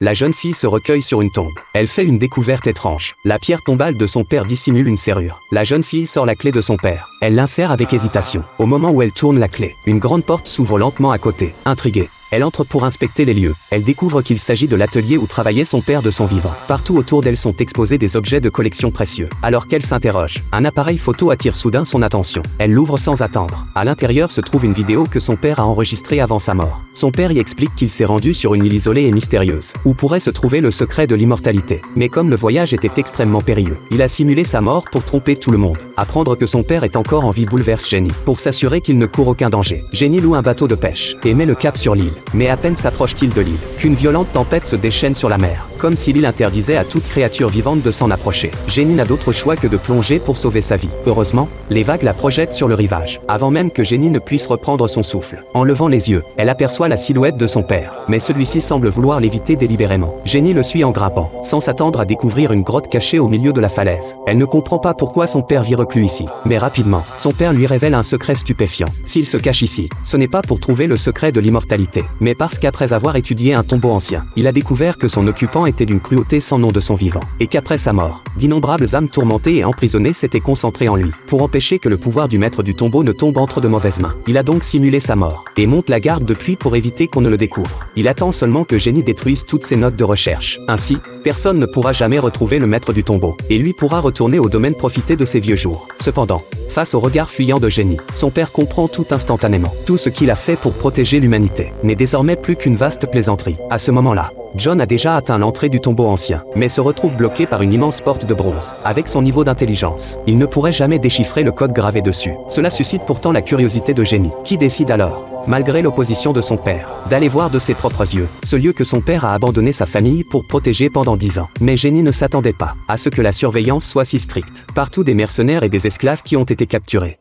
La jeune fille se recueille sur une tombe. Elle fait une découverte étrange. La pierre tombale de son père dissimule une serrure. La jeune fille sort la clé de son père. Elle l'insère avec hésitation. Au moment où elle tourne la clé, une grande porte s'ouvre lentement à côté. Intriguée, elle entre pour inspecter les lieux. Elle découvre qu'il s'agit de l'atelier où travaillait son père de son vivant. Partout autour d'elle sont exposés des objets de collection précieux. Alors qu'elle s'interroge, un appareil photo attire soudain son attention. Elle l'ouvre sans attendre. À l'intérieur se trouve une vidéo que son père a enregistrée avant sa mort. Son père y explique qu'il s'est rendu sur une île isolée et mystérieuse, où pourrait se trouver le secret de l'immortalité. Mais comme le voyage était extrêmement périlleux, il a simulé sa mort pour tromper tout le monde. Apprendre que son père est encore en vie bouleverse Jenny. Pour s'assurer qu'il ne court aucun danger, Jenny loue un bateau de pêche et met le cap sur l'île. Mais à peine s'approche-t-il de l'île, qu'une violente tempête se déchaîne sur la mer, comme si l'île interdisait à toute créature vivante de s'en approcher. Jenny n'a d'autre choix que de plonger pour sauver sa vie. Heureusement, les vagues la projettent sur le rivage, avant même que Jenny ne puisse reprendre son souffle. En levant les yeux, elle aperçoit la silhouette de son père, mais celui-ci semble vouloir l'éviter délibérément. Jenny le suit en grimpant, sans s'attendre à découvrir une grotte cachée au milieu de la falaise. Elle ne comprend pas pourquoi son père vit reclus ici. Mais rapidement, son père lui révèle un secret stupéfiant. S'il se cache ici, ce n'est pas pour trouver le secret de l'immortalité, mais parce qu'après avoir étudié un tombeau ancien, il a découvert que son occupant était d'une cruauté sans nom de son vivant, et qu'après sa mort, d'innombrables âmes tourmentées et emprisonnées s'étaient concentrées en lui, pour empêcher que le pouvoir du maître du tombeau ne tombe entre de mauvaises mains. Il a donc simulé sa mort, et monte la garde depuis pour éviter qu'on ne le découvre. Il attend seulement que Jenny détruise toutes ses notes de recherche. Ainsi, personne ne pourra jamais retrouver le maître du tombeau, et lui pourra retourner au domaine profiter de ses vieux jours. Cependant, face au regard fuyant de Jenny, son père comprend tout instantanément. Tout ce qu'il a fait pour protéger l'humanité n'est désormais plus qu'une vaste plaisanterie. À ce moment-là, John a déjà atteint l'entrée du tombeau ancien, mais se retrouve bloqué par une immense porte de bronze. Avec son niveau d'intelligence, il ne pourrait jamais déchiffrer le code gravé dessus. Cela suscite pourtant la curiosité de Jenny, qui décide alors, malgré l'opposition de son père, d'aller voir de ses propres yeux ce lieu que son père a abandonné sa famille pour protéger pendant 10 ans. Mais Jenny ne s'attendait pas à ce que la surveillance soit si stricte. Partout des mercenaires et des esclaves qui ont été capturés.